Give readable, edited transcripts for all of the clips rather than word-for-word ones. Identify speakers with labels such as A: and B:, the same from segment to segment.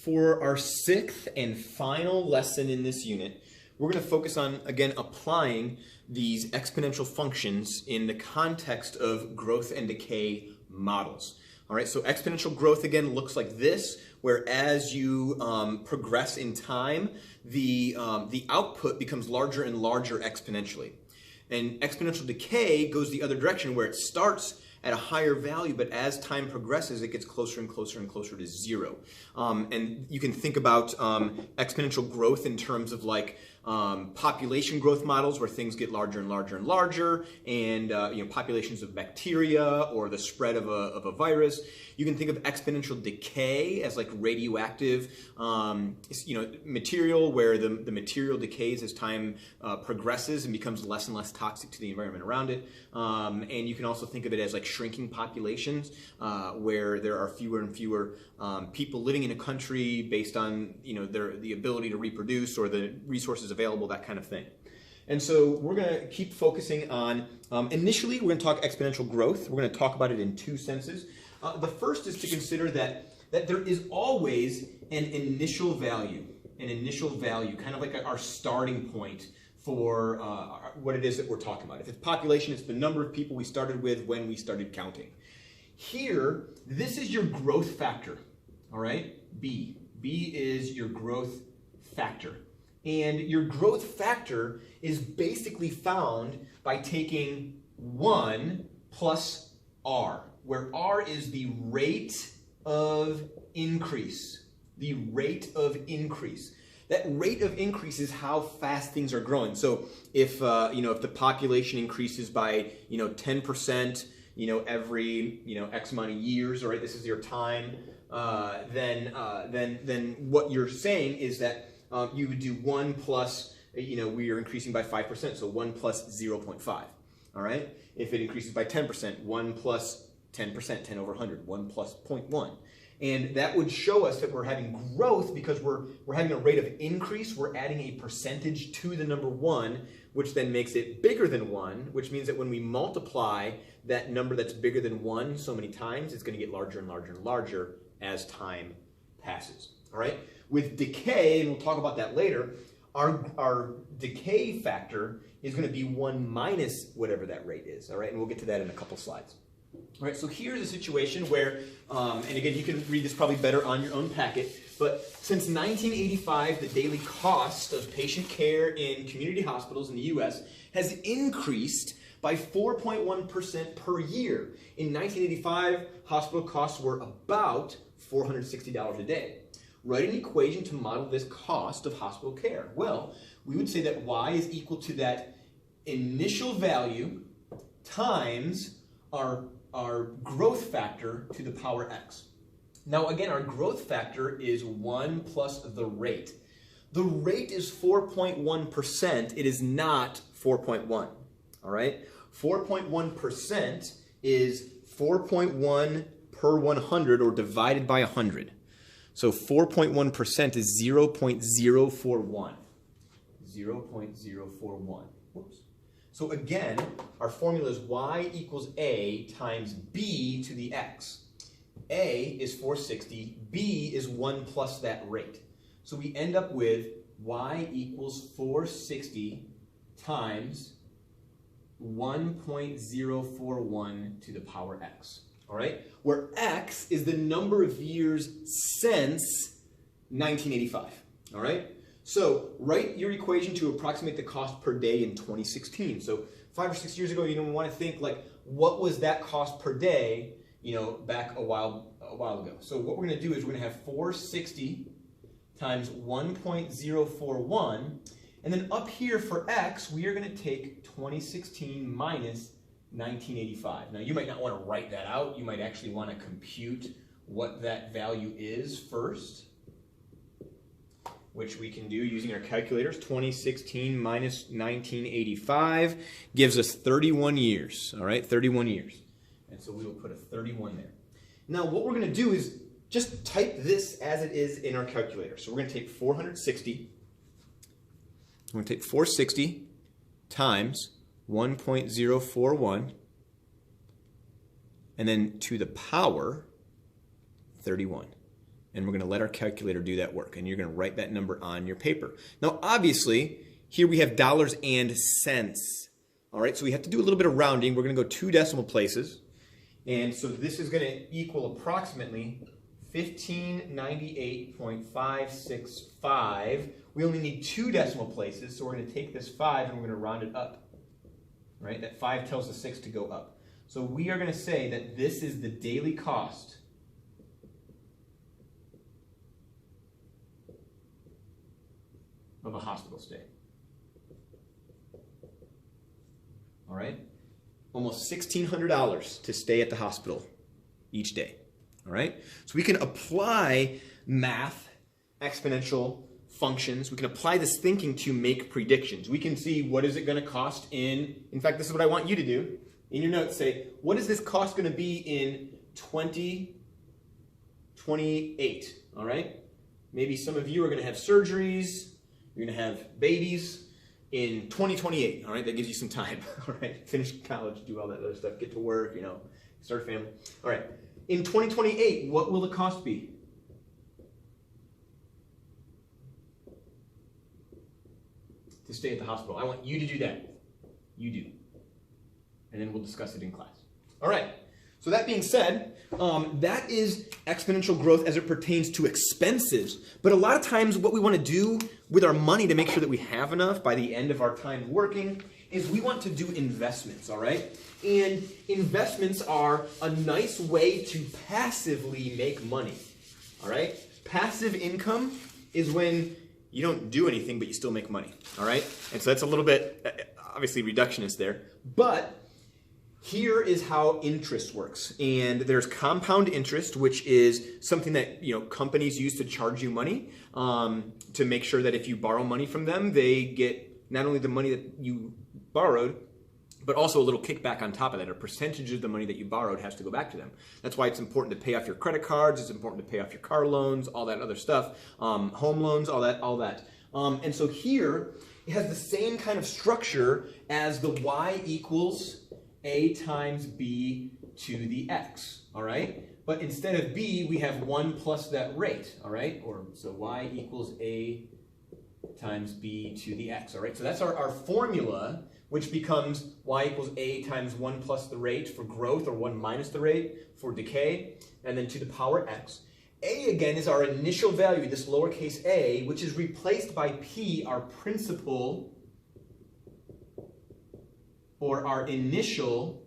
A: For our sixth and final lesson in this unit, we're going to focus on, again, applying these exponential functions in the context of growth and decay models. All right, so exponential growth, again, looks like this, where as you progress in time, the output becomes larger and larger exponentially. And exponential decay goes the other direction, where it starts at a higher value, but as time progresses, it gets closer and closer and closer to zero. And you can think about exponential growth in terms of like population growth models, where things get larger and larger and larger, and populations of bacteria or the spread of a virus. You can think of exponential decay as like radioactive material, where the material decays as time progresses and becomes less and less toxic to the environment around it. And you can also think of it as like shrinking populations, where there are fewer and fewer people living in a country based on the ability to reproduce or the resources available, that kind of thing. And so we're going to keep focusing on, initially we're going to talk exponential growth. We're going to talk about it in two senses. The first is to consider that there is always an initial value, kind of like our starting point for what it is that we're talking about. If it's population, it's the number of people we started with when we started counting. Here, this is your growth factor, all right? B. B is your growth factor. And your growth factor is basically found by taking 1 plus R, where R is the rate of increase. The rate of increase. That rate of increase is how fast things are growing. So if if the population increases by 10%, every X amount of years, all right, this is your time, then what you're saying is that you would do 1 plus, we are increasing by 5%, so 1 plus 0.5, all right? If it increases by 10%, 1 plus 10%, 10 over 100, 1 plus 0.1. And that would show us that we're having growth because we're having a rate of increase. We're adding a percentage to the number 1, which then makes it bigger than 1, which means that when we multiply that number that's bigger than 1 so many times, it's going to get larger and larger and larger as time passes, all right? With decay, and we'll talk about that later, our decay factor is going to be 1 minus whatever that rate is, all right? And we'll get to that in a couple slides. All right, so here's a situation where, and again, you can read this probably better on your own packet, but since 1985, the daily cost of patient care in community hospitals in the U.S. has increased by 4.1% per year. In 1985, hospital costs were about $460 a day. Write an equation to model this cost of hospital care. Well, we would say that y is equal to that initial value times our growth factor to the power x. Now again, our growth factor is 1 plus the rate. The rate is 4.1%. It is not 4.1. All right? 4.1% is 4.1 per 100 or divided by 100. So 4.1% is 0.041. 0.041. Whoops. So again, our formula is y equals a times b to the x. A is 460, b is 1 plus that rate. So we end up with y equals 460 times 1.041 to the power x. All right? Where x is the number of years since 1985. All right? So write your equation to approximate the cost per day in 2016. So 5 or 6 years ago, you want to think like, what was that cost per day, back a while ago. So what we're going to do is we're going to have 460 times 1.041, and then up here for x, we are going to take 2016 minus 1985. Now you might not want to write that out. You might actually want to compute what that value is first, which we can do using our calculators. 2016 minus 1985 gives us 31 years, all right, 31 years. And so we will put a 31 there. Now what we're going to do is just type this as it is in our calculator. So we're going to take 460, we're going to take 460 times 1.041, and then to the power 31. and we're going to let our calculator do that work, and you're going to write that number on your paper. Now, obviously, here we have dollars and cents. All right, so we have to do a little bit of rounding. We're going to go 2 decimal places, and so this is going to equal approximately 1598.565. We only need 2 decimal places, so we're going to take this 5 and we're going to round it up. Right? That 5 tells the 6 to go up. So we are going to say that this is the daily cost of a hospital stay. All right? Almost $1,600 to stay at the hospital each day. All right? So we can apply math, exponential functions. We can apply this thinking to make predictions. We can see what is it going to cost in fact, this is what I want you to do. In your notes, say, what is this cost going to be in 2028? All right? Maybe some of you are going to have surgeries. You're going to have babies in 2028. All right? That gives you some time. All right? Finish college, do all that other stuff, get to work, start a family. All right. In 2028, what will the cost be? To stay at the hospital. I want you to do that. You do. And then we'll discuss it in class. All right. So that being said, that is exponential growth as it pertains to expenses. But a lot of times what we want to do with our money to make sure that we have enough by the end of our time working is we want to do investments, all right? And investments are a nice way to passively make money, all right? Passive income is when you don't do anything, but you still make money, all right? And so that's a little bit, obviously, reductionist there. But here is how interest works. And there's compound interest, which is something that companies use to charge you money to make sure that if you borrow money from them, they get not only the money that you borrowed, but also a little kickback on top of that. A percentage of the money that you borrowed has to go back to them. That's why it's important to pay off your credit cards. It's important to pay off your car loans, all that other stuff, home loans, all that. And so here, it has the same kind of structure as the y equals a times b to the x, all right? But instead of b, we have 1 plus that rate, all right? So y equals a times b to the x, all right? So that's our formula, which becomes y equals a times 1 plus the rate for growth, or 1 minus the rate for decay, and then to the power x. A, again, is our initial value, this lowercase a, which is replaced by p, our principal, or our initial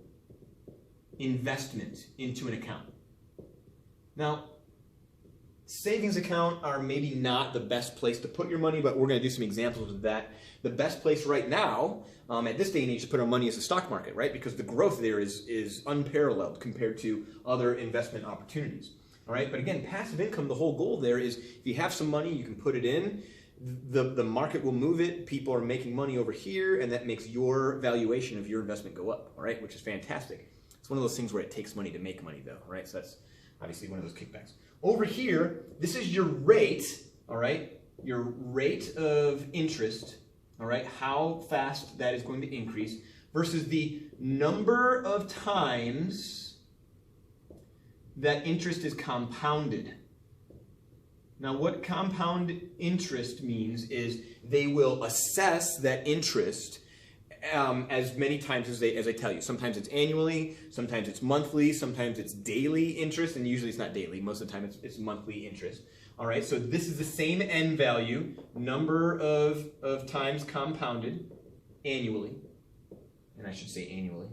A: investment into an account. Now, savings account are maybe not the best place to put your money, but we're going to do some examples of that. The best place right now, at this day and age, to put our money is the stock market, right? Because the growth there is unparalleled compared to other investment opportunities. All right, but again, passive income, the whole goal there is if you have some money, you can put it in, the market will move it, people are making money over here, and that makes your valuation of your investment go up, all right, which is fantastic. It's one of those things where it takes money to make money, though, all right? So that's obviously one of those kickbacks. Over here, this is your rate, all right, your rate of interest, all right, how fast that is going to increase versus the number of times that interest is compounded. Now, what compound interest means is they will assess that interest as many times as they tell you. Sometimes it's annually, sometimes it's monthly, sometimes it's daily interest, and usually it's not daily. Most of the time it's monthly interest. All right, so this is the same n value, number of times compounded annually, and I should say annually.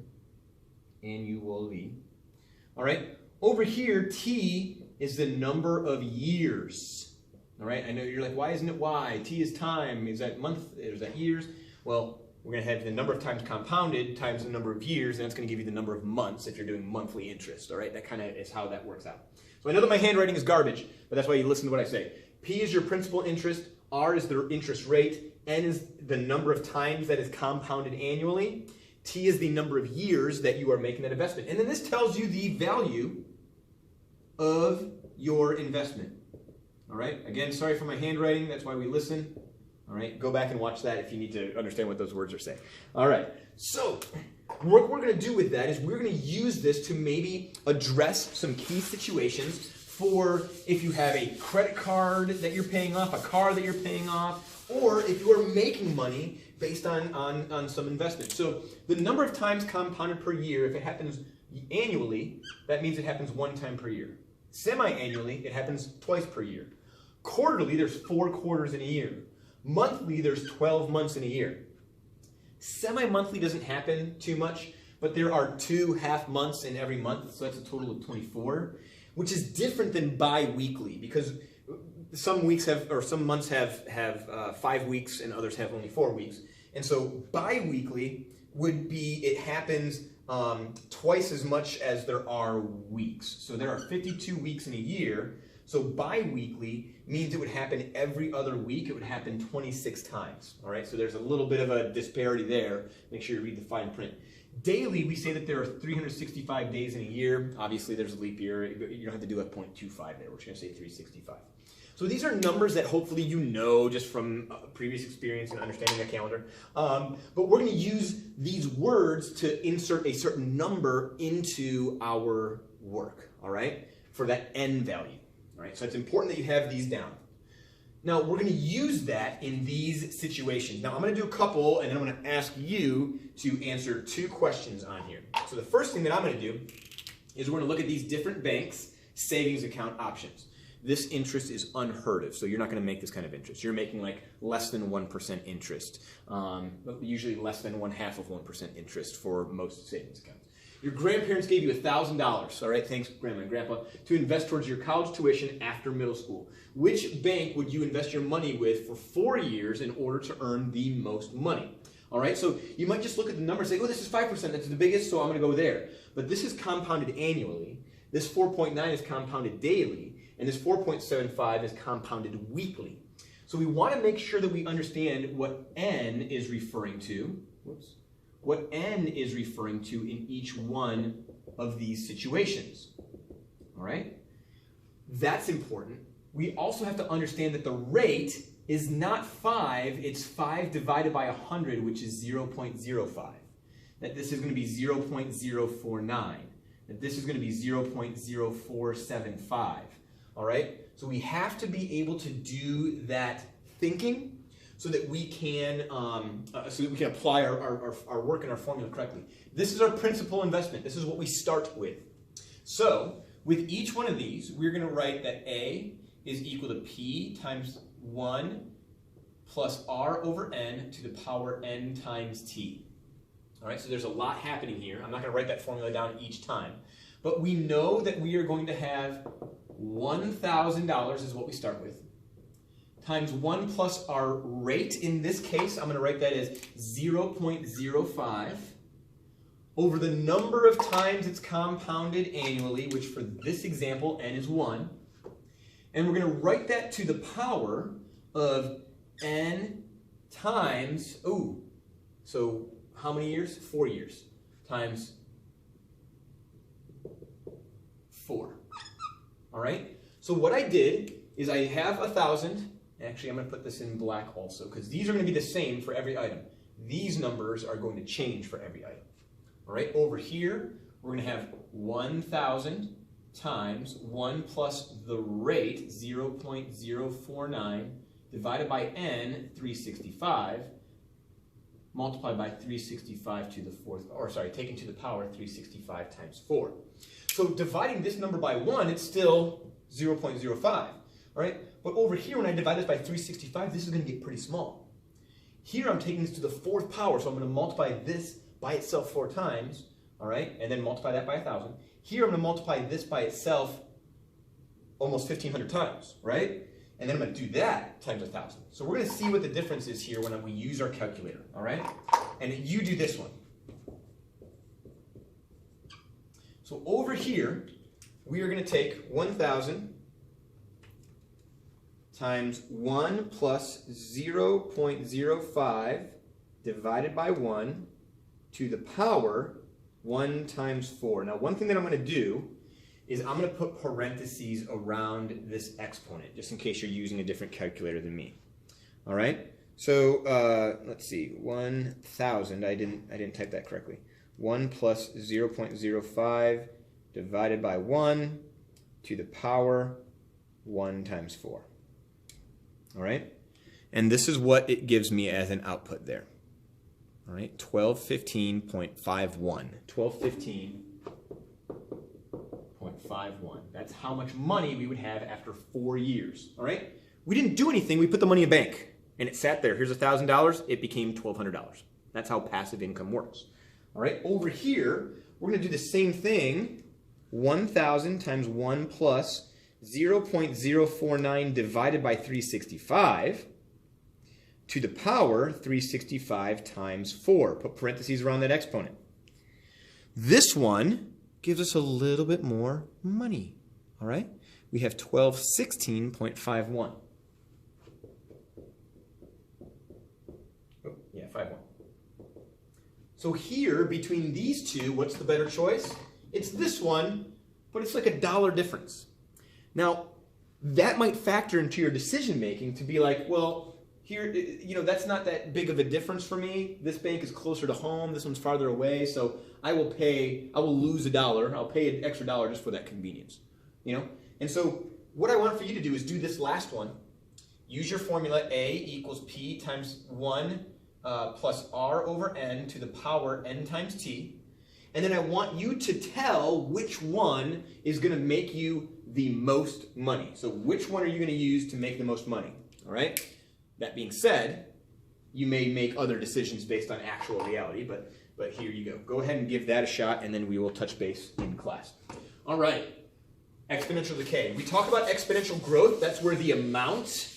A: All right, over here, t is the number of years. All right, I know you're like, why isn't it y? T is time. Is that month? Is that years? Well, we're going to have the number of times compounded times the number of years, and that's going to give you the number of months if you're doing monthly interest. All right, that kind of is how that works out. So I know that my handwriting is garbage, but that's why you listen to what I say. P is your principal interest. R is the interest rate. N is the number of times that is compounded annually. T is the number of years that you are making that investment. And then this tells you the value of your investment. All right, again, sorry for my handwriting. That's why we listen. All right, go back and watch that if you need to understand what those words are saying. All right, so what we're going to do with that is we're going to use this to maybe address some key situations for if you have a credit card that you're paying off, a car that you're paying off, or if you are making money based on some investment. So the number of times compounded per year, if it happens annually, that means it happens 1 time per year. Semi-annually, it happens twice per year. Quarterly, there's 4 quarters in a year. Monthly, there's 12 months in a year. Semi-monthly doesn't happen too much, but there are 2 half months in every month, so that's a total of 24, which is different than bi-weekly, because some weeks have, or some months have 5 weeks and others have only 4 weeks. And so bi-weekly would be, it happens twice as much as there are weeks. So there are 52 weeks in a year. So bi-weekly means it would happen every other week. It would happen 26 times. All right, so there's a little bit of a disparity there. Make sure you read the fine print. Daily, we say that there are 365 days in a year. Obviously, there's a leap year. You don't have to do a 0.25 there. We're just going to say 365. So these are numbers that hopefully you know just from previous experience and understanding the calendar. But we're going to use these words to insert a certain number into our work, all right, for that n value. All right, so it's important that you have these down. Now, we're going to use that in these situations. Now, I'm going to do a couple, and then I'm going to ask you to answer 2 questions on here. So the first thing that I'm going to do is we're going to look at these different banks' savings account options. This interest is unheard of, so you're not going to make this kind of interest. You're making like less than 1% interest, but usually less than 1/2 of 1% interest for most savings accounts. Your grandparents gave you $1,000, all right, thanks Grandma and Grandpa, to invest towards your college tuition after middle school. Which bank would you invest your money with for 4 years in order to earn the most money? All right, so you might just look at the number and say, oh, this is 5%, that's the biggest, so I'm going to go there. But this is compounded annually, this 4.9 is compounded daily, and this 4.75 is compounded weekly. So we want to make sure that we understand what n is referring to. Whoops. What n is referring to in each one of these situations. All right? That's important. We also have to understand that the rate is not 5, it's 5 divided by 100, which is 0.05. That this is going to be 0.049. That this is going to be 0.0475. All right? So we have to be able to do that thinking so that we can apply our work and our formula correctly. This is our principal investment. This is what we start with. So with each one of these, we're going to write that A is equal to P times 1 plus R over N to the power N times T. All right, so there's a lot happening here. I'm not going to write that formula down each time. But we know that we are going to have $1,000 is what we start with, times 1 plus our rate. In this case, I'm going to write that as 0.05 over the number of times it's compounded annually, which for this example, n is 1. And we're going to write that to the power of n times, so how many years? 4 years, times 4. All right? So what I did is I have 1,000. Actually, I'm going to put this in black also, because these are going to be the same for every item. These numbers are going to change for every item. All right? Over here, we're going to have 1,000 times 1 plus the rate, 0.049, divided by n, 365, multiplied by 365 to the 4th, or sorry, taken to the power 365 times 4. So dividing this number by 1, it's still 0.05, all right? But over here, when I divide this by 365, this is going to get pretty small. Here, I'm taking this to the 4th power, so I'm going to multiply this by itself 4 times, all right? And then multiply that by 1,000. Here, I'm going to multiply this by itself almost 1,500 times, right? And then I'm going to do that times 1,000. So we're going to see what the difference is here when we use our calculator, all right? And you do this one. So over here, we are going to take 1,000 times 1 plus 0.05 divided by 1 to the power 1 times 4. Now, one thing that I'm going to do is I'm going to put parentheses around this exponent, just in case you're using a different calculator than me. All right? So let's see, 1,000. I didn't type that correctly. 1 plus 0.05 divided by 1 to the power 1 times 4. All right? And this is what it gives me as an output there. All right, 1215.51. 1215.51. That's how much money we would have after 4 years. All right? We didn't do anything. We put the money in a bank, and it sat there. Here's $1,000. It became $1,200. That's how passive income works. All right? Over here, we're going to do the same thing. 1,000 times 1 plus 0.049 divided by 365 to the power 365 times 4. Put parentheses around that exponent. This one gives us a little bit more money. All right? We have 1216.51. Oh, yeah, 51. So here, between these two, what's the better choice? It's this one, but it's like $1 difference. Now, that might factor into your decision making to be like, well, here, that's not that big of a difference for me. This bank is closer to home. This one's farther away. So I will lose $1. I'll pay an extra $1 just for that convenience. And so what I want for you to do is do this last one. Use your formula A equals P times 1 plus R over N to the power N times T. And then I want you to tell which one is going to make you the most money. So which one are you going to use to make the most money? All right? That being said, you may make other decisions based on actual reality, but here you go. Go ahead and give that a shot, and then we will touch base in class. All right, exponential decay. We talk about exponential growth. That's where the amount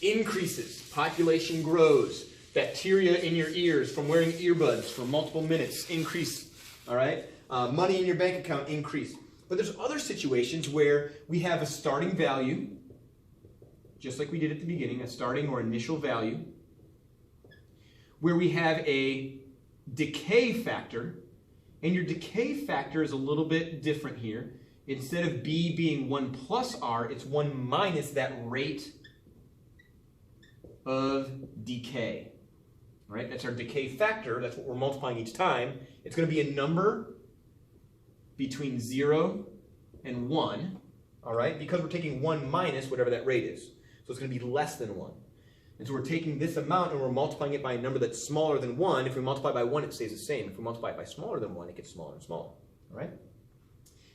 A: increases. Population grows. Bacteria in your ears from wearing earbuds for multiple minutes increase. All right? Money in your bank account increase. But there's other situations where we have a starting value, just like we did at the beginning, a starting or initial value, where we have a decay factor, and your decay factor is a little bit different here. Instead of B being 1 plus R, it's 1 minus that rate of decay. All right? That's our decay factor. That's what we're multiplying each time. It's going to be a number between 0 and 1, all right? Because we're taking 1 minus whatever that rate is. So it's going to be less than 1. And so we're taking this amount and we're multiplying it by a number that's smaller than 1. If we multiply by 1, it stays the same. If we multiply it by smaller than 1, it gets smaller and smaller. All right?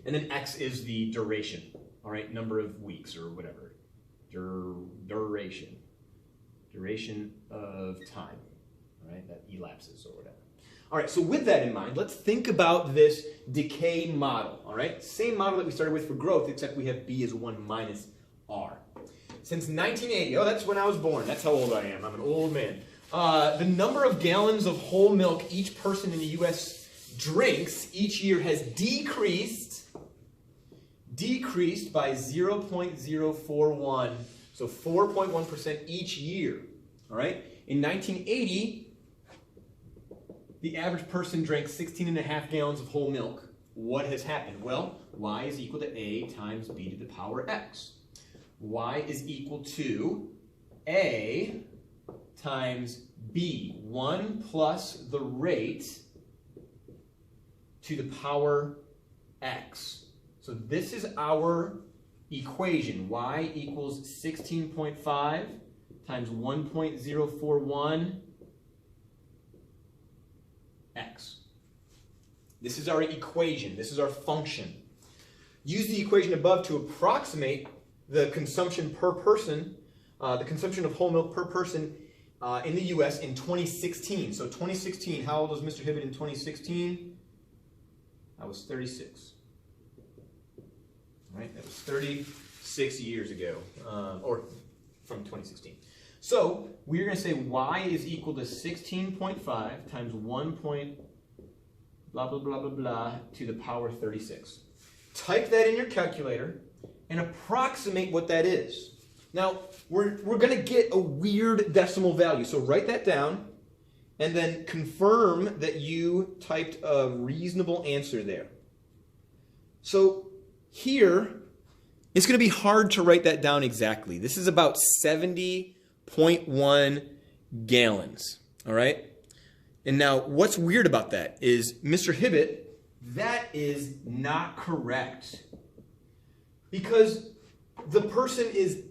A: And then x is the duration, all right? Number of weeks or whatever. Duration. Duration of time, all right? That elapses or whatever. All right, so with that in mind, let's think about this decay model, all right? Same model that we started with for growth, except we have B as 1 minus R. Since 1980, that's when I was born. That's how old I am. I'm an old man. The number of gallons of whole milk each person in the U.S. drinks each year has decreased by 0.041, so 4.1% each year. All right? In 1980, the average person drank 16.5 gallons of whole milk. What has happened? Well, y is equal to a times b to the power x. Y is equal to A times B, 1 plus the rate to the power X. So this is our equation. Y equals 16.5 times 1.041 X. This is our equation. This is our function. Use the equation above to approximate the consumption per person, the consumption of whole milk per person in the U.S. in 2016. So 2016, how old was Mr. Hibbett in 2016? I was 36. All right, that was 36 years ago, or from 2016. So we're going to say y is equal to 16.5 times 1 point blah, blah, blah, blah, blah to the power 36. Type that in your calculator and approximate what that is. Now, we're going to get a weird decimal value, so write that down and then confirm that you typed a reasonable answer there. So here, it's going to be hard to write that down exactly. This is about 70.1 gallons, all right? And now, what's weird about that is, Mr. Hibbett, that is not correct. Because the person is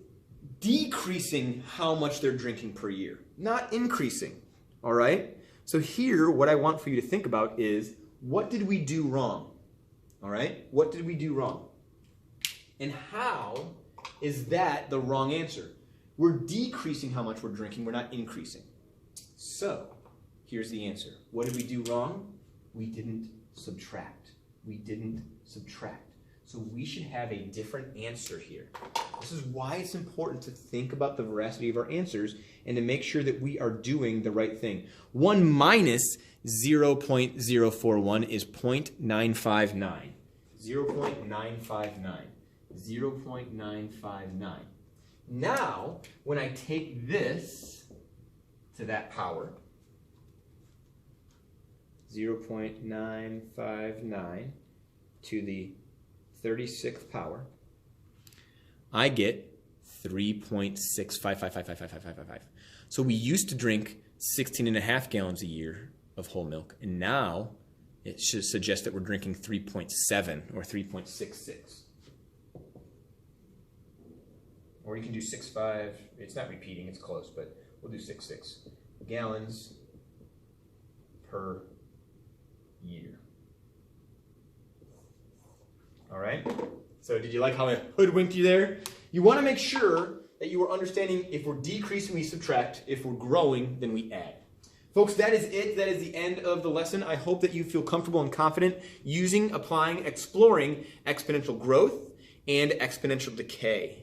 A: decreasing how much they're drinking per year, not increasing. All right? So here, what I want for you to think about is, what did we do wrong? All right? What did we do wrong? And how is that the wrong answer? We're decreasing how much we're drinking, we're not increasing. So, here's the answer. What did we do wrong? We didn't subtract. We didn't subtract. So we should have a different answer here. This is why it's important to think about the veracity of our answers and to make sure that we are doing the right thing. 1 minus 0.041 is 0.959. 0.959. 0.959. Now, when I take this to that power, 0.959 to the 36th power, I get 3.655555555. So we used to drink 16.5 gallons a year of whole milk, and now it should suggest that we're drinking 3.7 or 3.66. Or you can do 6.5. It's not repeating, it's close, but we'll do 6.6 gallons per year. All right? So did you like how I hoodwinked you there? You want to make sure that you are understanding if we're decreasing, we subtract. If we're growing, then we add. Folks, that is it. That is the end of the lesson. I hope that you feel comfortable and confident using, applying, exploring exponential growth and exponential decay.